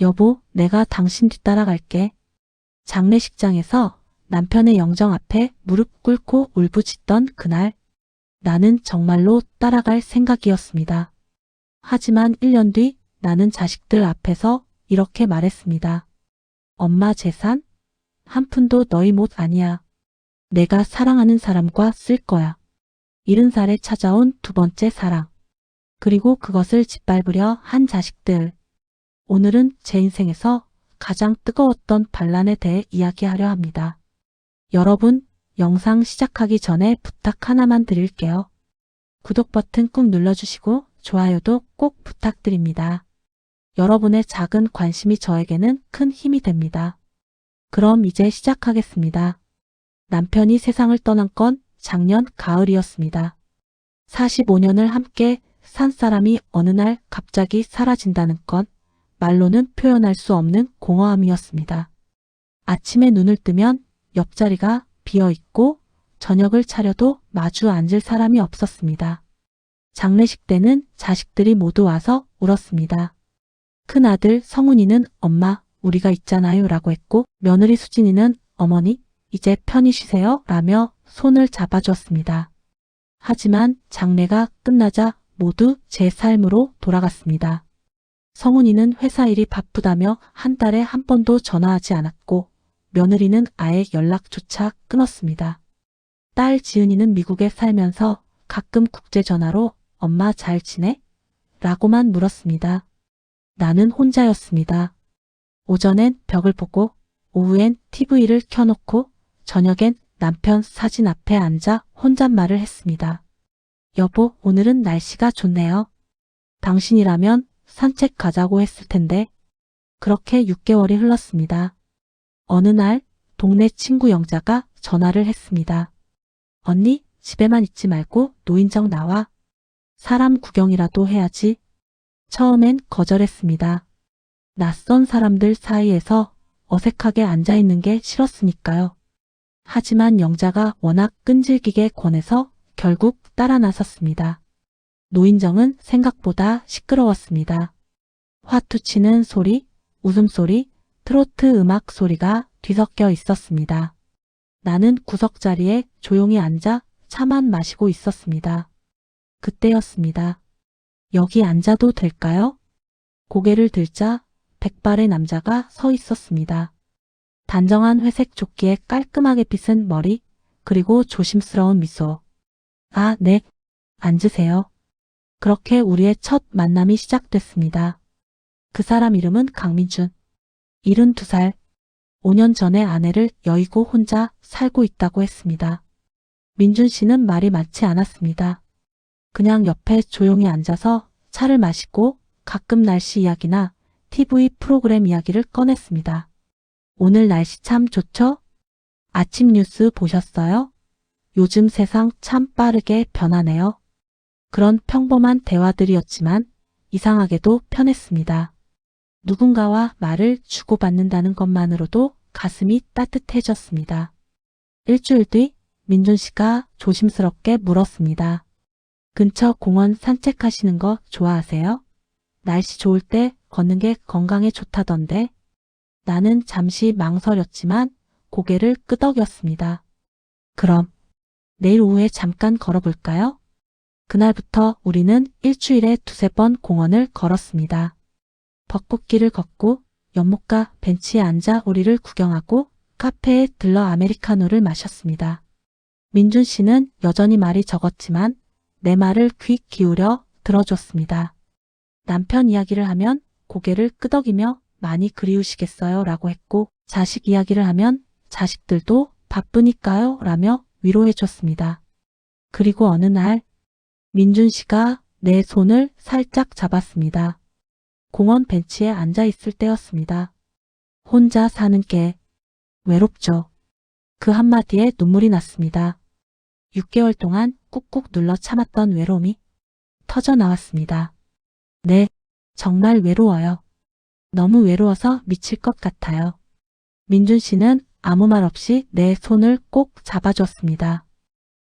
여보, 내가 당신 뒤따라갈게. 장례식장에서 남편의 영정 앞에 무릎 꿇고 울부짖던 그날, 나는 정말로 따라갈 생각이었습니다. 하지만 1년 뒤 나는 자식들 앞에서 이렇게 말했습니다. 엄마 재산? 한 푼도 너희 못 아니야. 내가 사랑하는 사람과 쓸 거야. 70살에 찾아온 두 번째 사랑. 그리고 그것을 짓밟으려 한 자식들. 오늘은 제 인생에서 가장 뜨거웠던 반란에 대해 이야기하려 합니다. 여러분, 영상 시작하기 전에 부탁 하나만 드릴게요. 구독 버튼 꾹 눌러주시고 좋아요도 꼭 부탁드립니다. 여러분의 작은 관심이 저에게는 큰 힘이 됩니다. 그럼 이제 시작하겠습니다. 남편이 세상을 떠난 건 작년 가을이었습니다. 45년을 함께 산 사람이 어느 날 갑자기 사라진다는 건 말로는 표현할 수 없는 공허함이었습니다. 아침에 눈을 뜨면 옆자리가 비어있고 저녁을 차려도 마주 앉을 사람이 없었습니다. 장례식 때는 자식들이 모두 와서 울었습니다. 큰아들 성훈이는 엄마, 우리가 있잖아요 라고 했고, 며느리 수진이는 어머니, 이제 편히 쉬세요 라며 손을 잡아주었습니다. 하지만 장례가 끝나자 모두 제 삶으로 돌아갔습니다. 성훈이는 회사 일이 바쁘다며 한 달에 한 번도 전화하지 않았고, 며느리는 아예 연락조차 끊었습니다. 딸 지은이는 미국에 살면서 가끔 국제전화로 엄마 잘 지내? 라고만 물었습니다. 나는 혼자였습니다. 오전엔 벽을 보고 오후엔 TV를 켜놓고 저녁엔 남편 사진 앞에 앉아 혼잣말을 했습니다. 여보, 오늘은 날씨가 좋네요. 당신이라면 산책 가자고 했을 텐데. 그렇게 6개월이 흘렀습니다. 어느 날 동네 친구 영자가 전화를 했습니다. 언니, 집에만 있지 말고 노인정 나와. 사람 구경이라도 해야지. 처음엔 거절했습니다. 낯선 사람들 사이에서 어색하게 앉아있는 게 싫었으니까요. 하지만 영자가 워낙 끈질기게 권해서 결국 따라 나섰습니다. 노인정은 생각보다 시끄러웠습니다. 화투 치는 소리, 웃음소리, 트로트 음악 소리가 뒤섞여 있었습니다. 나는 구석자리에 조용히 앉아 차만 마시고 있었습니다. 그때였습니다. 여기 앉아도 될까요? 고개를 들자 백발의 남자가 서 있었습니다. 단정한 회색 조끼에 깔끔하게 빗은 머리, 그리고 조심스러운 미소. 아, 네. 앉으세요. 그렇게 우리의 첫 만남이 시작됐습니다. 그 사람 이름은 강민준. 72살. 5년 전에 아내를 여의고 혼자 살고 있다고 했습니다. 민준 씨는 말이 많지 않았습니다. 그냥 옆에 조용히 앉아서 차를 마시고 가끔 날씨 이야기나 TV 프로그램 이야기를 꺼냈습니다. 오늘 날씨 참 좋죠? 아침 뉴스 보셨어요? 요즘 세상 참 빠르게 변하네요. 그런 평범한 대화들이었지만 이상하게도 편했습니다. 누군가와 말을 주고받는다는 것만으로도 가슴이 따뜻해졌습니다. 일주일 뒤 민준 씨가 조심스럽게 물었습니다. 근처 공원 산책하시는 거 좋아하세요? 날씨 좋을 때 걷는 게 건강에 좋다던데. 나는 잠시 망설였지만 고개를 끄덕였습니다. 그럼 내일 오후에 잠깐 걸어볼까요? 그날부터 우리는 일주일에 2~3번 공원을 걸었습니다. 벚꽃길을 걷고 연못가 벤치에 앉아 오리를 구경하고 카페에 들러 아메리카노를 마셨습니다. 민준 씨는 여전히 말이 적었지만 내 말을 귀 기울여 들어줬습니다. 남편 이야기를 하면 고개를 끄덕이며 많이 그리우시겠어요 라고 했고, 자식 이야기를 하면 자식들도 바쁘니까요 라며 위로해 줬습니다. 그리고 어느 날 민준 씨가 내 손을 살짝 잡았습니다. 공원 벤치에 앉아 있을 때였습니다. 혼자 사는 게 외롭죠. 그 한마디에 눈물이 났습니다. 6개월 동안 꾹꾹 눌러 참았던 외로움이 터져 나왔습니다. 네, 정말 외로워요. 너무 외로워서 미칠 것 같아요. 민준 씨는 아무 말 없이 내 손을 꼭 잡아줬습니다.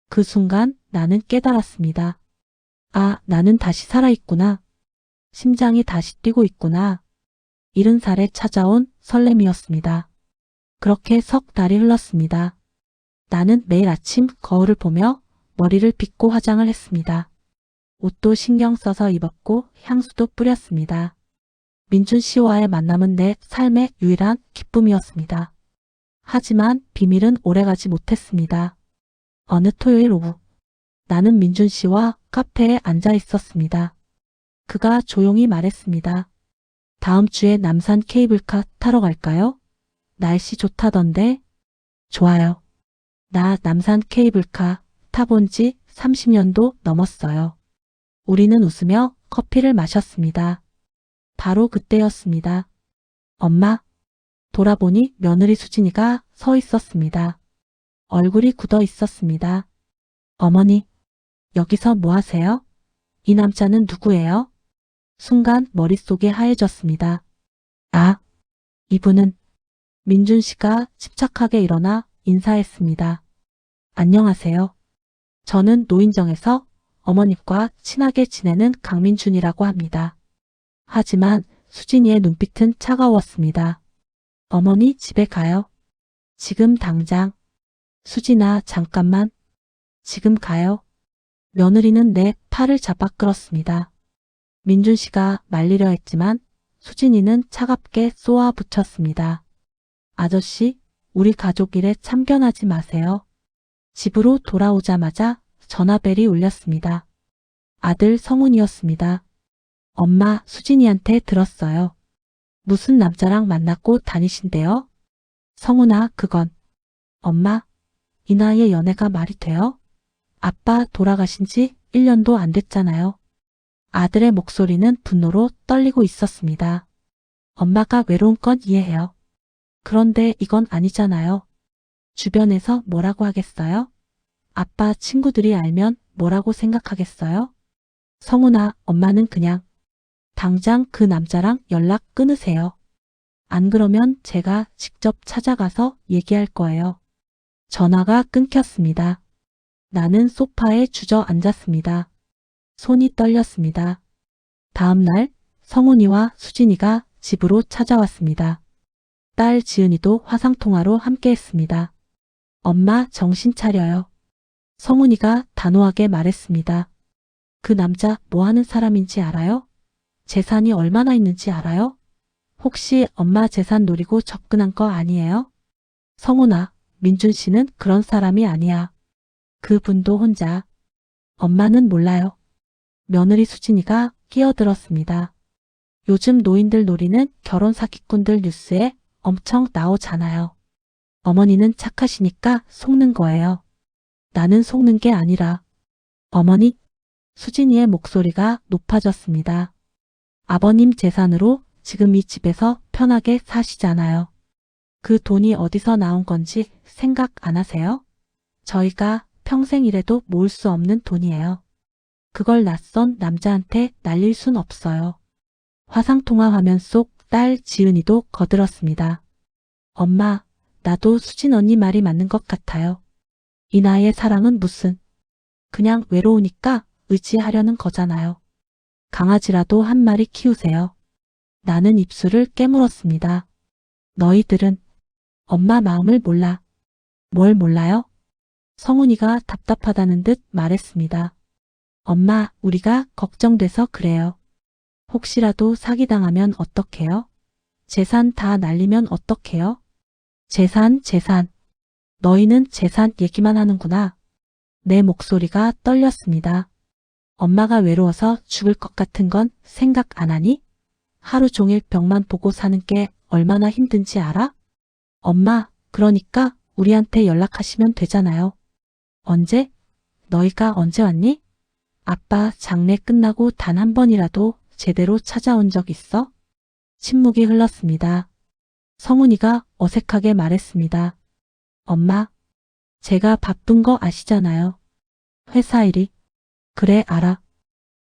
그 순간 나는 깨달았습니다. 아, 나는 다시 살아있구나. 심장이 다시 뛰고 있구나. 70살에 찾아온 설렘이었습니다. 그렇게 석 달이 흘렀습니다. 나는 매일 아침 거울을 보며 머리를 빗고 화장을 했습니다. 옷도 신경 써서 입었고 향수도 뿌렸습니다. 민준 씨와의 만남은 내 삶의 유일한 기쁨이었습니다. 하지만 비밀은 오래가지 못했습니다. 어느 토요일 오후, 나는 민준 씨와 카페에 앉아 있었습니다. 그가 조용히 말했습니다. 다음 주에 남산 케이블카 타러 갈까요? 날씨 좋다던데. 좋아요. 나 남산 케이블카 타본 지 30년도 넘었어요. 우리는 웃으며 커피를 마셨습니다. 바로 그때였습니다. 엄마. 돌아보니 며느리 수진이가 서 있었습니다. 얼굴이 굳어 있었습니다. 어머니, 여기서 뭐 하세요? 이 남자는 누구예요? 순간 머릿속이 하얘졌습니다. 아, 이분은 민준 씨가 침착하게 일어나 인사했습니다. 안녕하세요. 저는 노인정에서 어머님과 친하게 지내는 강민준이라고 합니다. 하지만 수진이의 눈빛은 차가웠습니다. 어머니 집에 가요. 지금 당장. 수진아, 잠깐만. 지금 가요. 며느리는 내 팔을 잡아 끌었습니다. 민준 씨가 말리려 했지만 수진이는 차갑게 쏘아 붙였습니다. 아저씨, 우리 가족 일에 참견하지 마세요. 집으로 돌아오자마자 전화벨이 울렸습니다. 아들 성훈이었습니다. 엄마, 수진이한테 들었어요. 무슨 남자랑 만났고 다니신대요? 성훈아, 그건. 엄마, 이 나이에 연애가 말이 돼요? 아빠 돌아가신 지 1년도 안 됐잖아요. 아들의 목소리는 분노로 떨리고 있었습니다. 엄마가 외로운 건 이해해요. 그런데 이건 아니잖아요. 주변에서 뭐라고 하겠어요? 아빠 친구들이 알면 뭐라고 생각하겠어요? 성훈아, 엄마는 그냥 당장 그 남자랑 연락 끊으세요. 안 그러면 제가 직접 찾아가서 얘기할 거예요. 전화가 끊겼습니다. 나는 소파에 주저앉았습니다. 손이 떨렸습니다. 다음 날 성훈이와 수진이가 집으로 찾아왔습니다. 딸 지은이도 화상통화로 함께했습니다. 엄마, 정신 차려요. 성훈이가 단호하게 말했습니다. 그 남자 뭐 하는 사람인지 알아요? 재산이 얼마나 있는지 알아요? 혹시 엄마 재산 노리고 접근한 거 아니에요? 성훈아, 민준 씨는 그런 사람이 아니야. 그분도 혼자. 엄마는 몰라요. 며느리 수진이가 끼어들었습니다. 요즘 노인들 노리는 결혼 사기꾼들 뉴스에 엄청 나오잖아요. 어머니는 착하시니까 속는 거예요. 나는 속는 게 아니라. 어머니, 수진이의 목소리가 높아졌습니다. 아버님 재산으로 지금 이 집에서 편하게 사시잖아요. 그 돈이 어디서 나온 건지 생각 안 하세요? 저희가 평생 일해도 모을 수 없는 돈이에요. 그걸 낯선 남자한테 날릴 순 없어요. 화상통화 화면 속 딸 지은이도 거들었습니다. 엄마, 나도 수진 언니 말이 맞는 것 같아요. 이 나이의 사랑은 무슨. 그냥 외로우니까 의지하려는 거잖아요. 강아지라도 한 마리 키우세요. 나는 입술을 깨물었습니다. 너희들은 엄마 마음을 몰라. 뭘 몰라요? 성훈이가 답답하다는 듯 말했습니다. 엄마, 우리가 걱정돼서 그래요. 혹시라도 사기당하면 어떡해요? 재산 다 날리면 어떡해요? 재산. 너희는 재산 얘기만 하는구나. 내 목소리가 떨렸습니다. 엄마가 외로워서 죽을 것 같은 건 생각 안 하니? 하루 종일 벽만 보고 사는 게 얼마나 힘든지 알아? 엄마, 그러니까 우리한테 연락하시면 되잖아요. 언제? 너희가 언제 왔니? 아빠 장례 끝나고 단 한 번이라도 제대로 찾아온 적 있어? 침묵이 흘렀습니다. 성훈이가 어색하게 말했습니다. 엄마, 제가 바쁜 거 아시잖아요. 회사 일이. 그래, 알아.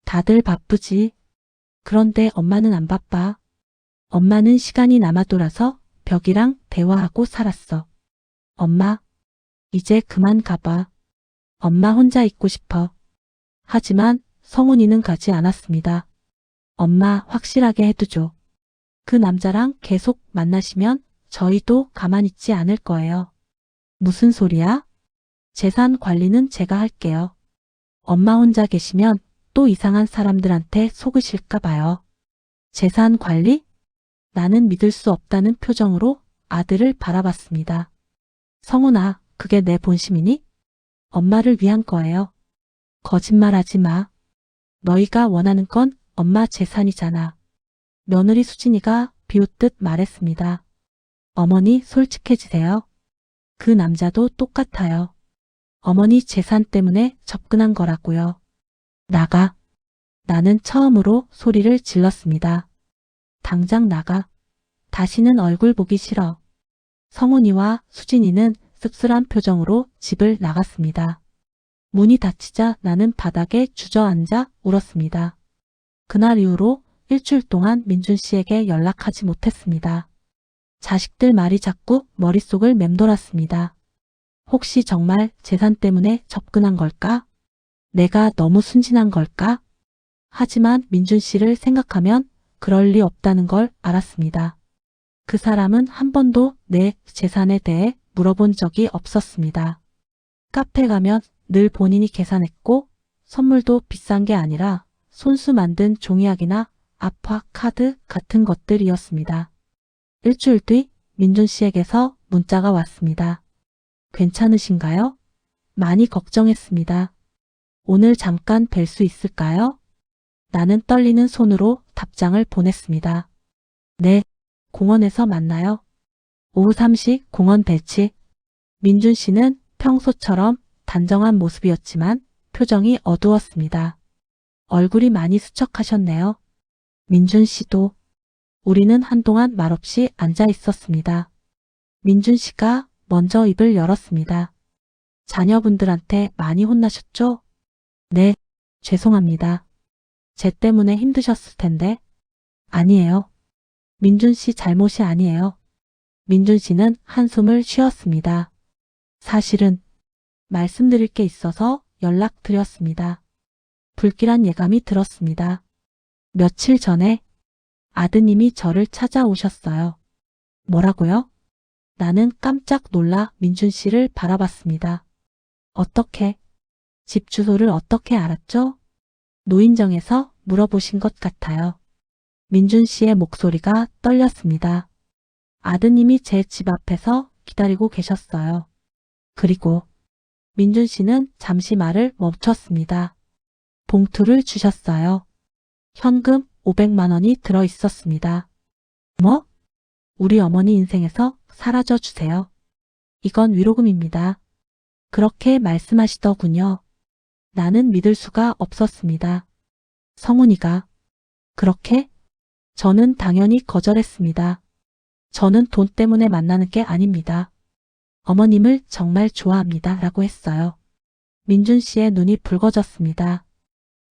다들 바쁘지. 그런데 엄마는 안 바빠. 엄마는 시간이 남아돌아서 벽이랑 대화하고 살았어. 엄마, 이제 그만 가봐. 엄마 혼자 있고 싶어. 하지만 성훈이는 가지 않았습니다. 엄마, 확실하게 해두죠. 그 남자랑 계속 만나시면 저희도 가만히 있지 않을 거예요. 무슨 소리야? 재산 관리는 제가 할게요. 엄마 혼자 계시면 또 이상한 사람들한테 속으실까 봐요. 재산 관리? 나는 믿을 수 없다는 표정으로 아들을 바라봤습니다. 성훈아, 그게 내 본심이니? 엄마를 위한 거예요. 거짓말하지 마. 너희가 원하는 건 엄마 재산이잖아. 며느리 수진이가 비웃듯 말했습니다. 어머니 솔직해지세요. 그 남자도 똑같아요. 어머니 재산 때문에 접근한 거라고요. 나가. 나는 처음으로 소리를 질렀습니다. 당장 나가. 다시는 얼굴 보기 싫어. 성훈이와 수진이는 씁쓸한 표정으로 집을 나갔습니다. 문이 닫히자 나는 바닥에 주저앉아 울었습니다. 그날 이후로 일주일 동안 민준 씨에게 연락하지 못했습니다. 자식들 말이 자꾸 머릿속을 맴돌았습니다. 혹시 정말 재산 때문에 접근한 걸까? 내가 너무 순진한 걸까? 하지만 민준 씨를 생각하면 그럴 리 없다는 걸 알았습니다. 그 사람은 한 번도 내 재산에 대해 물어본 적이 없었습니다. 카페 가면 늘 본인이 계산했고 선물도 비싼 게 아니라 손수 만든 종이약이나 아파 카드 같은 것들이었습니다. 일주일 뒤 민준 씨에게서 문자가 왔습니다. 괜찮으신가요? 많이 걱정했습니다. 오늘 잠깐 뵐 수 있을까요? 나는 떨리는 손으로 답장을 보냈습니다. 네, 공원에서 만나요. 오후 3시 공원 벤치. 민준 씨는 평소처럼 단정한 모습이었지만 표정이 어두웠습니다. 얼굴이 많이 수척하셨네요. 민준 씨도. 우리는 한동안 말없이 앉아 있었습니다. 민준 씨가 먼저 입을 열었습니다. 자녀분들한테 많이 혼나셨죠? 네, 죄송합니다. 쟤 때문에 힘드셨을 텐데. 아니에요. 민준 씨 잘못이 아니에요. 민준 씨는 한숨을 쉬었습니다. 사실은 말씀드릴 게 있어서 연락드렸습니다. 불길한 예감이 들었습니다. 며칠 전에 아드님이 저를 찾아오셨어요. 뭐라고요? 나는 깜짝 놀라 민준 씨를 바라봤습니다. 어떻게? 집 주소를 어떻게 알았죠? 노인정에서 물어보신 것 같아요. 민준 씨의 목소리가 떨렸습니다. 아드님이 제 집 앞에서 기다리고 계셨어요. 그리고 민준 씨는 잠시 말을 멈췄습니다. 봉투를 주셨어요. 현금 500만 원이 들어 있었습니다. 뭐? 우리 어머니 인생에서 사라져 주세요. 이건 위로금입니다. 그렇게 말씀하시더군요. 나는 믿을 수가 없었습니다. 성훈이가 그렇게? 저는 당연히 거절했습니다. 저는 돈 때문에 만나는 게 아닙니다. 어머님을 정말 좋아합니다. 라고 했어요. 민준 씨의 눈이 붉어졌습니다.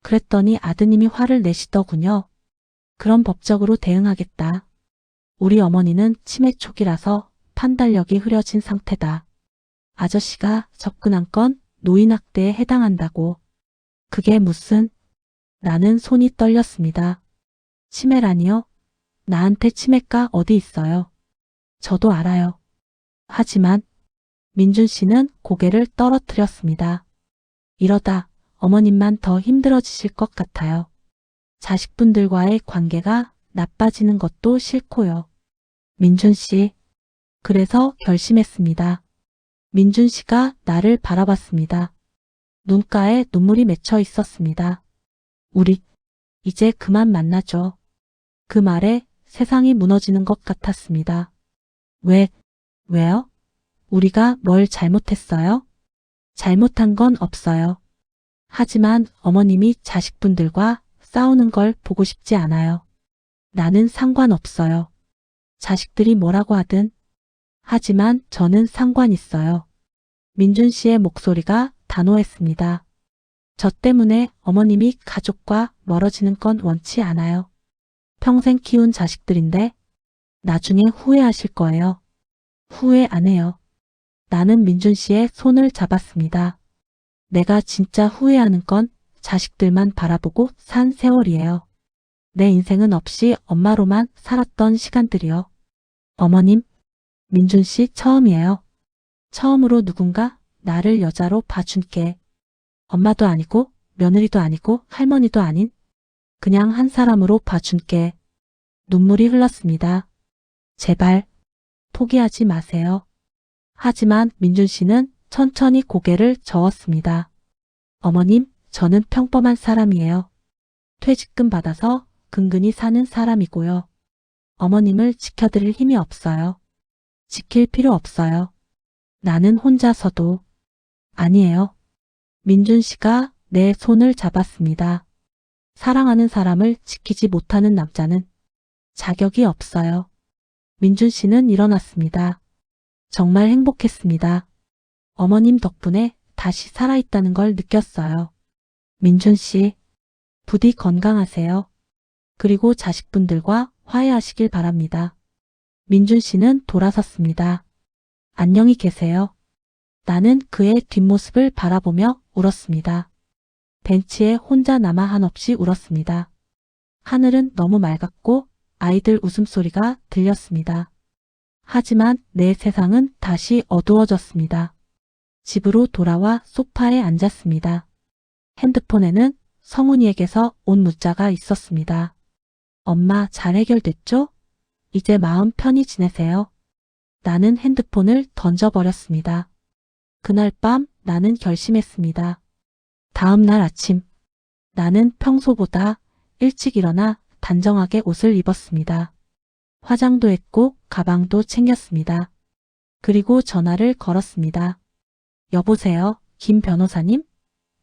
그랬더니 아드님이 화를 내시더군요. 그럼 법적으로 대응하겠다. 우리 어머니는 치매 초기라서 판단력이 흐려진 상태다. 아저씨가 접근한 건 노인학대에 해당한다고. 그게 무슨? 나는 손이 떨렸습니다. 치매라니요? 나한테 치매가 어디 있어요? 저도 알아요. 하지만 민준 씨는 고개를 떨어뜨렸습니다. 이러다 어머님만 더 힘들어지실 것 같아요. 자식분들과의 관계가 나빠지는 것도 싫고요. 민준 씨, 그래서 결심했습니다. 민준 씨가 나를 바라봤습니다. 눈가에 눈물이 맺혀 있었습니다. 우리 이제 그만 만나죠. 그 말에 세상이 무너지는 것 같았습니다. 왜요? 우리가 뭘 잘못했어요? 잘못한 건 없어요. 하지만 어머님이 자식분들과 싸우는 걸 보고 싶지 않아요. 나는 상관없어요. 자식들이 뭐라고 하든. 하지만 저는 상관 있어요. 민준 씨의 목소리가 단호했습니다. 저 때문에 어머님이 가족과 멀어지는 건 원치 않아요. 평생 키운 자식들인데 나중에 후회하실 거예요. 후회 안 해요. 나는 민준 씨의 손을 잡았습니다. 내가 진짜 후회하는 건 자식들만 바라보고 산 세월이에요. 내 인생은 없이 엄마로만 살았던 시간들이요. 어머님, 민준 씨 처음이에요. 처음으로 누군가 나를 여자로 봐준 게 엄마도 아니고 며느리도 아니고 할머니도 아닌 그냥 한 사람으로 봐준 게 눈물이 흘렀습니다. 제발 포기하지 마세요. 하지만 민준 씨는 천천히 고개를 저었습니다. 어머님, 저는 평범한 사람이에요. 퇴직금 받아서 근근히 사는 사람이고요. 어머님을 지켜드릴 힘이 없어요. 지킬 필요 없어요. 나는 혼자서도. 아니에요. 민준 씨가 내 손을 잡았습니다. 사랑하는 사람을 지키지 못하는 남자는 자격이 없어요. 민준 씨는 일어났습니다. 정말 행복했습니다. 어머님 덕분에 다시 살아있다는 걸 느꼈어요. 민준 씨, 부디 건강하세요. 그리고 자식분들과 화해하시길 바랍니다. 민준 씨는 돌아섰습니다. 안녕히 계세요. 나는 그의 뒷모습을 바라보며 울었습니다. 벤치에 혼자 남아 한없이 울었습니다. 하늘은 너무 맑았고 아이들 웃음소리가 들렸습니다. 하지만 내 세상은 다시 어두워졌습니다. 집으로 돌아와 소파에 앉았습니다. 핸드폰에는 성훈이에게서 온 문자가 있었습니다. 엄마 잘 해결됐죠? 이제 마음 편히 지내세요. 나는 핸드폰을 던져버렸습니다. 그날 밤 나는 결심했습니다. 다음 날 아침 나는 평소보다 일찍 일어나 단정하게 옷을 입었습니다. 화장도 했고 가방도 챙겼습니다. 그리고 전화를 걸었습니다. 여보세요, 김 변호사님?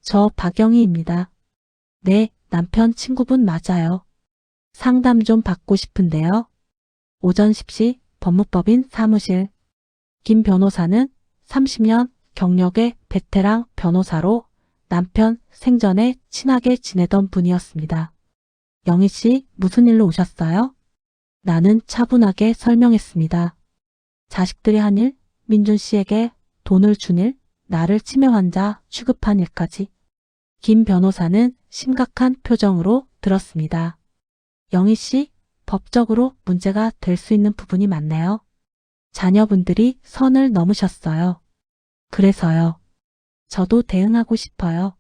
저 박영희입니다. 네, 남편 친구분 맞아요. 상담 좀 받고 싶은데요. 오전 10시 법무법인 사무실. 김 변호사는 30년 경력의 베테랑 변호사로 남편 생전에 친하게 지내던 분이었습니다. 영희 씨, 무슨 일로 오셨어요? 나는 차분하게 설명했습니다. 자식들이 한 일, 민준 씨에게 돈을 준 일, 나를 치매 환자 취급한 일까지. 김 변호사는 심각한 표정으로 들었습니다. 영희 씨, 법적으로 문제가 될 수 있는 부분이 많네요. 자녀분들이 선을 넘으셨어요. 그래서요. 저도 대응하고 싶어요.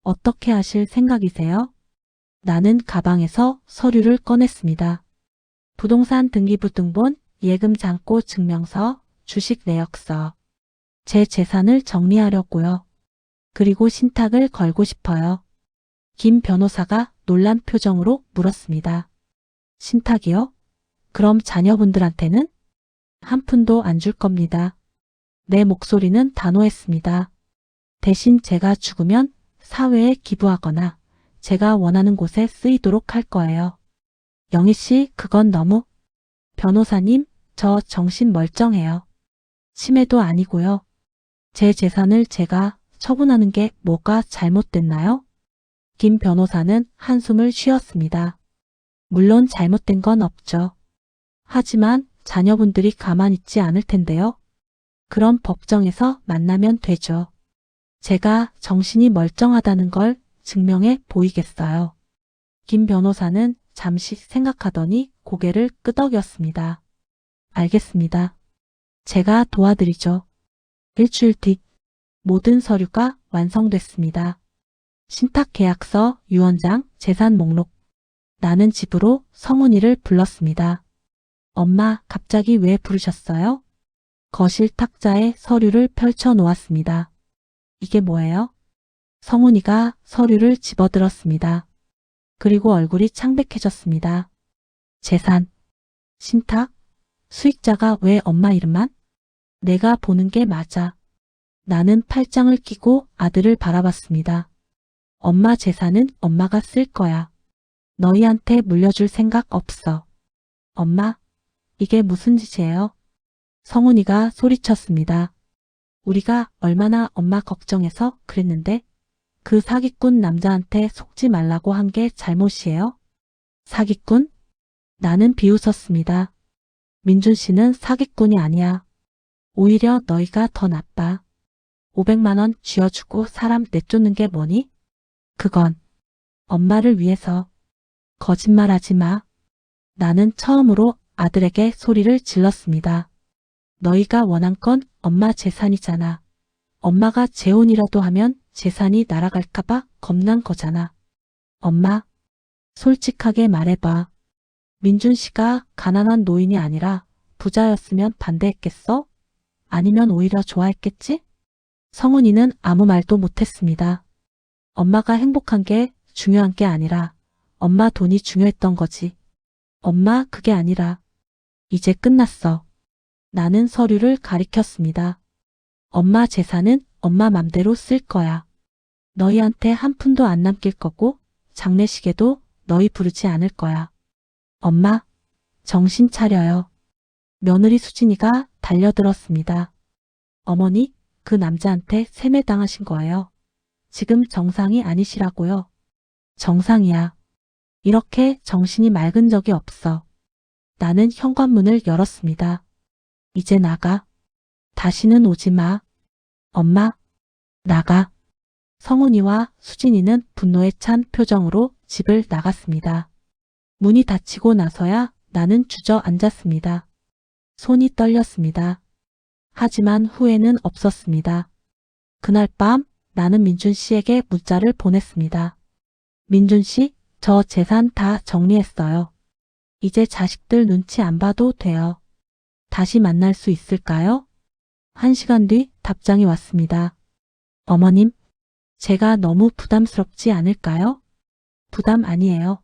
어떻게 하실 생각이세요? 나는 가방에서 서류를 꺼냈습니다. 부동산 등기부 등본, 예금 잔고 증명서, 주식 내역서. 제 재산을 정리하려고요. 그리고 신탁을 걸고 싶어요. 김 변호사가 놀란 표정으로 물었습니다. 신탁이요? 그럼 자녀분들한테는? 한 푼도 안 줄 겁니다. 내 목소리는 단호했습니다. 대신 제가 죽으면 사회에 기부하거나 제가 원하는 곳에 쓰이도록 할 거예요. 영희 씨, 그건 너무. 변호사님, 저 정신 멀쩡해요. 치매도 아니고요. 제 재산을 제가 처분하는 게 뭐가 잘못됐나요? 김 변호사는 한숨을 쉬었습니다. 물론 잘못된 건 없죠. 하지만 자녀분들이 가만히 있지 않을 텐데요. 그럼 법정에서 만나면 되죠. 제가 정신이 멀쩡하다는 걸 증명해 보이겠어요. 김 변호사는 잠시 생각하더니 고개를 끄덕였습니다. 알겠습니다. 제가 도와드리죠. 일주일 뒤 모든 서류가 완성됐습니다. 신탁계약서, 유언장, 재산 목록. 나는 집으로 성훈이를 불렀습니다. 엄마, 갑자기 왜 부르셨어요? 거실 탁자에 서류를 펼쳐 놓았습니다. 이게 뭐예요? 성훈이가 서류를 집어들었습니다. 그리고 얼굴이 창백해졌습니다. 재산, 신탁, 수익자가 왜 엄마 이름만? 내가 보는 게 맞아. 나는 팔짱을 끼고 아들을 바라봤습니다. 엄마 재산은 엄마가 쓸 거야. 너희한테 물려줄 생각 없어. 엄마, 이게 무슨 짓이에요? 성훈이가 소리쳤습니다. 우리가 얼마나 엄마 걱정해서 그랬는데 그 사기꾼 남자한테 속지 말라고 한 게 잘못이에요? 사기꾼? 나는 비웃었습니다. 민준 씨는 사기꾼이 아니야. 오히려 너희가 더 나빠. 500만 원 쥐어주고 사람 내쫓는 게 뭐니? 그건 엄마를 위해서. 거짓말하지 마. 나는 처음으로 아들에게 소리를 질렀습니다. 너희가 원한 건 엄마 재산이잖아. 엄마가 재혼이라도 하면 재산이 날아갈까봐 겁난 거잖아. 엄마, 솔직하게 말해봐. 민준 씨가 가난한 노인이 아니라 부자였으면 반대했겠어? 아니면 오히려 좋아했겠지? 성훈이는 아무 말도 못했습니다. 엄마가 행복한 게 중요한 게 아니라 엄마 돈이 중요했던 거지. 엄마, 그게 아니라 이제 끝났어. 나는 서류를 가리켰습니다. 엄마 재산은 엄마 맘대로 쓸 거야. 너희한테 한 푼도 안 남길 거고 장례식에도 너희 부르지 않을 거야. 엄마, 정신 차려요. 며느리 수진이가 달려들었습니다. 어머니, 그 남자한테 세매당하신 거예요. 지금 정상이 아니시라고요. 정상이야. 이렇게 정신이 맑은 적이 없어. 나는 현관문을 열었습니다. 이제 나가. 다시는 오지 마. 엄마, 나가. 성훈이와 수진이는 분노에 찬 표정으로 집을 나갔습니다. 문이 닫히고 나서야 나는 주저앉았습니다. 손이 떨렸습니다. 하지만 후회는 없었습니다. 그날 밤 나는 민준 씨에게 문자를 보냈습니다. 민준 씨, 저 재산 다 정리했어요. 이제 자식들 눈치 안 봐도 돼요. 다시 만날 수 있을까요? 1시간 뒤 답장이 왔습니다. 어머님, 제가 너무 부담스럽지 않을까요? 부담 아니에요.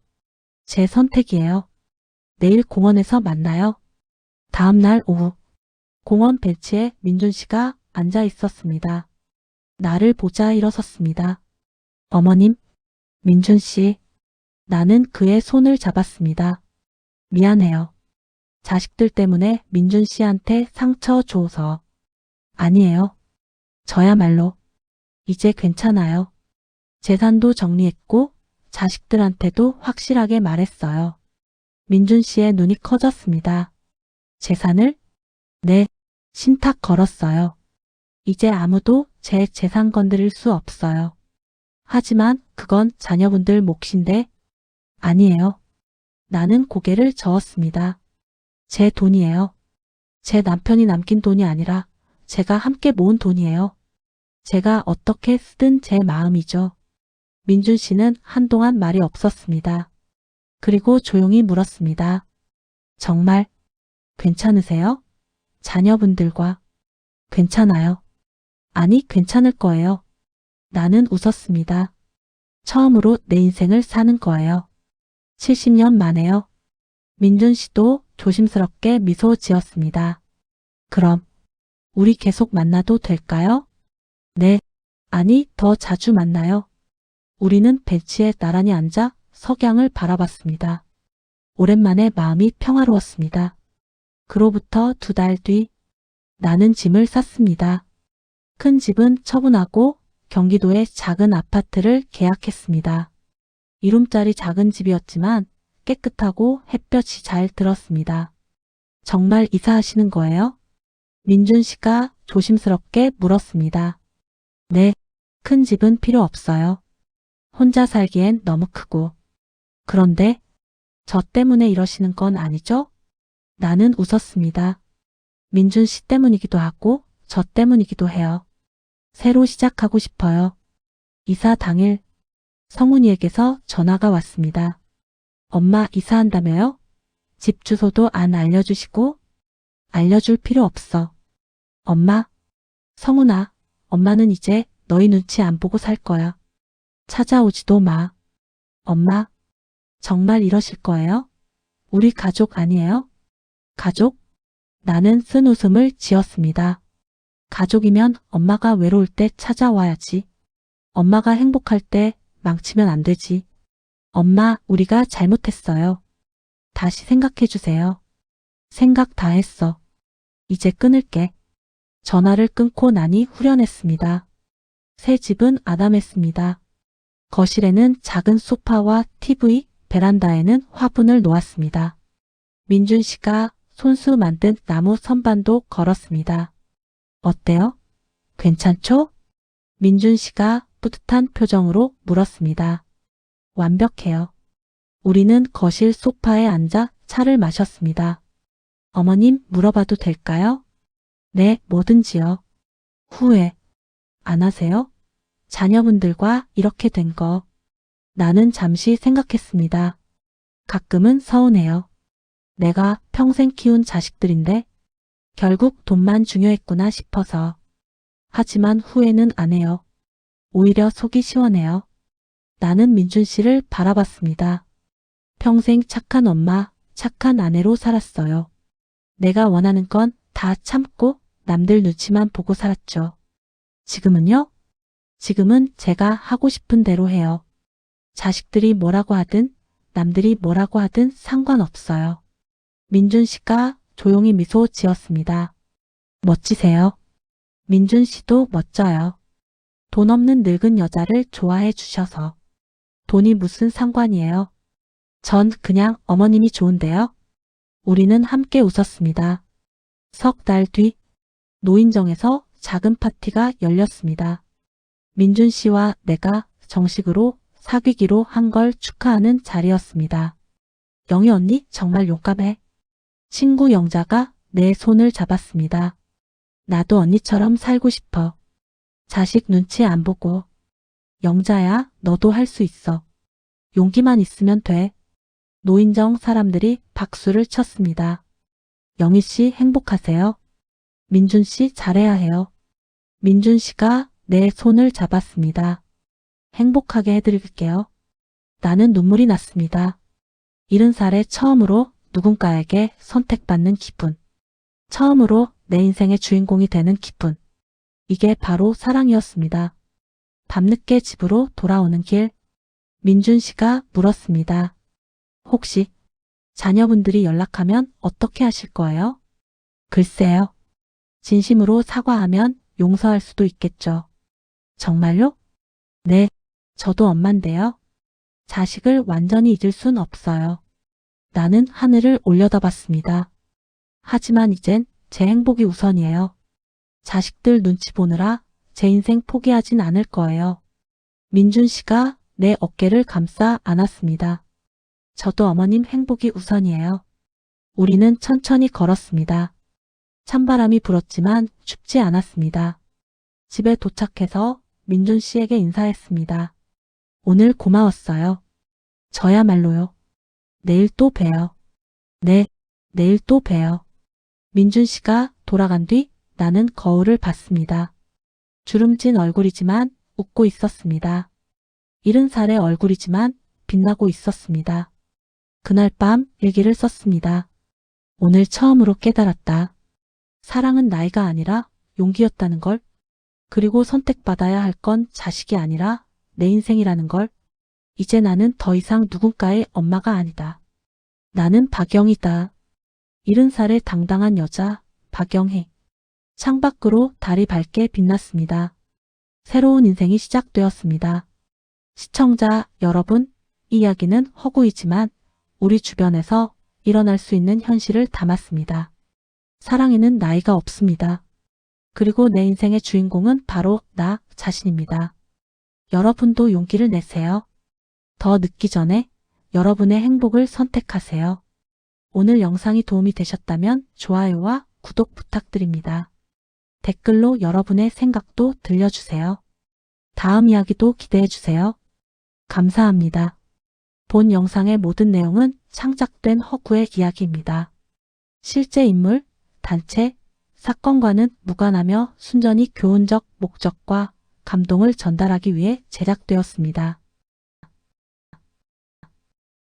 제 선택이에요. 내일 공원에서 만나요. 다음 날 오후 공원 벤치에 민준 씨가 앉아 있었습니다. 나를 보자 일어섰습니다. 어머님, 민준 씨. 나는 그의 손을 잡았습니다. 미안해요. 자식들 때문에 민준 씨한테 상처 줘서. 아니에요. 저야말로. 이제 괜찮아요. 재산도 정리했고 자식들한테도 확실하게 말했어요. 민준 씨의 눈이 커졌습니다. 재산을? 네, 신탁 걸었어요. 이제 아무도 제 재산 건드릴 수 없어요. 하지만 그건 자녀분들 몫인데. 아니에요. 나는 고개를 저었습니다. 제 돈이에요. 제 남편이 남긴 돈이 아니라 제가 함께 모은 돈이에요. 제가 어떻게 쓰든 제 마음이죠. 민준 씨는 한동안 말이 없었습니다. 그리고 조용히 물었습니다. 정말 괜찮으세요? 자녀분들과. 괜찮아요. 아니, 괜찮을 거예요. 나는 웃었습니다. 처음으로 내 인생을 사는 거예요. 70년 만에요. 민준 씨도 조심스럽게 미소 지었습니다. 그럼 우리 계속 만나도 될까요? 네. 아니, 더 자주 만나요. 우리는 벤치에 나란히 앉아 석양을 바라봤습니다. 오랜만에 마음이 평화로웠습니다. 그로부터 2달 뒤 나는 짐을 쌌습니다. 큰 집은 처분하고 경기도의 작은 아파트를 계약했습니다. 이룸짜리 작은 집이었지만 깨끗하고 햇볕이 잘 들었습니다. 정말 이사하시는 거예요? 민준 씨가 조심스럽게 물었습니다. 네, 큰 집은 필요 없어요. 혼자 살기엔 너무 크고. 그런데 저 때문에 이러시는 건 아니죠? 나는 웃었습니다. 민준 씨 때문이기도 하고 저 때문이기도 해요. 새로 시작하고 싶어요. 이사 당일 성훈이에게서 전화가 왔습니다. 엄마 이사한다며요? 집 주소도 안 알려주시고? 알려줄 필요 없어. 엄마, 성훈아, 엄마는 이제 너희 눈치 안 보고 살 거야. 찾아오지도 마. 엄마, 정말 이러실 거예요? 우리 가족 아니에요? 가족? 나는 쓴 웃음을 지었습니다. 가족이면 엄마가 외로울 때 찾아와야지. 엄마가 행복할 때 망치면 안 되지. 엄마, 우리가 잘못했어요. 다시 생각해 주세요. 생각 다 했어. 이제 끊을게. 전화를 끊고 나니 후련했습니다. 새 집은 아담했습니다. 거실에는 작은 소파와 TV, 베란다에는 화분을 놓았습니다. 민준 씨가 손수 만든 나무 선반도 걸었습니다. 어때요? 괜찮죠? 민준 씨가 뿌듯한 표정으로 물었습니다. 완벽해요. 우리는 거실 소파에 앉아 차를 마셨습니다. 어머님, 물어봐도 될까요? 네, 뭐든지요. 후회 안 하세요? 자녀분들과 이렇게 된 거. 나는 잠시 생각했습니다. 가끔은 서운해요. 내가 평생 키운 자식들인데 결국 돈만 중요했구나 싶어서. 하지만 후회는 안 해요. 오히려 속이 시원해요. 나는 민준 씨를 바라봤습니다. 평생 착한 엄마, 착한 아내로 살았어요. 내가 원하는 건 다 참고 남들 눈치만 보고 살았죠. 지금은요? 지금은 제가 하고 싶은 대로 해요. 자식들이 뭐라고 하든 남들이 뭐라고 하든 상관없어요. 민준 씨가 조용히 미소 지었습니다. 멋지세요. 민준 씨도 멋져요. 돈 없는 늙은 여자를 좋아해 주셔서. 돈이 무슨 상관이에요? 전 그냥 어머님이 좋은데요. 우리는 함께 웃었습니다. 석 달 뒤 노인정에서 작은 파티가 열렸습니다. 민준 씨와 내가 정식으로 사귀기로 한 걸 축하하는 자리였습니다. 영희 언니 정말 용감해. 친구 영자가 내 손을 잡았습니다. 나도 언니처럼 살고 싶어. 자식 눈치 안 보고. 영자야, 너도 할 수 있어. 용기만 있으면 돼. 노인정 사람들이 박수를 쳤습니다. 영희 씨 행복하세요? 민준 씨 잘해야 해요. 민준 씨가 내 손을 잡았습니다. 행복하게 해드릴게요. 나는 눈물이 났습니다. 70살에 처음으로 누군가에게 선택받는 기분. 처음으로 내 인생의 주인공이 되는 기분. 이게 바로 사랑이었습니다. 밤늦게 집으로 돌아오는 길, 민준 씨가 물었습니다. 혹시 자녀분들이 연락하면 어떻게 하실 거예요? 글쎄요. 진심으로 사과하면 용서할 수도 있겠죠. 정말요? 네, 저도 엄만데요. 자식을 완전히 잊을 순 없어요. 나는 하늘을 올려다봤습니다. 하지만 이젠 제 행복이 우선이에요. 자식들 눈치 보느라 제 인생 포기하진 않을 거예요. 민준 씨가 내 어깨를 감싸 안았습니다. 저도 어머님 행복이 우선이에요. 우리는 천천히 걸었습니다. 찬바람이 불었지만 춥지 않았습니다. 집에 도착해서 민준 씨에게 인사했습니다. 오늘 고마웠어요. 저야말로요. 내일 또 봬요. 네, 내일 또 봬요. 민준 씨가 돌아간 뒤 나는 거울을 봤습니다. 주름진 얼굴이지만 웃고 있었습니다. 70살의 얼굴이지만 빛나고 있었습니다. 그날 밤 일기를 썼습니다. 오늘 처음으로 깨달았다. 사랑은 나이가 아니라 용기였다는 걸. 그리고 선택받아야 할 건 자식이 아니라 내 인생이라는 걸. 이제 나는 더 이상 누군가의 엄마가 아니다. 나는 박영희다. 70살의 당당한 여자 박영희. 창밖으로 달이 밝게 빛났습니다. 새로운 인생이 시작되었습니다. 시청자 여러분, 이 이야기는 허구이지만 우리 주변에서 일어날 수 있는 현실을 담았습니다. 사랑에는 나이가 없습니다. 그리고 내 인생의 주인공은 바로 나 자신입니다. 여러분도 용기를 내세요. 더 늦기 전에 여러분의 행복을 선택하세요. 오늘 영상이 도움이 되셨다면 좋아요와 구독 부탁드립니다. 댓글로 여러분의 생각도 들려주세요. 다음 이야기도 기대해주세요. 감사합니다. 본 영상의 모든 내용은 창작된 허구의 이야기입니다. 실제 인물, 단체, 사건과는 무관하며 순전히 교훈적 목적과 감동을 전달하기 위해 제작되었습니다.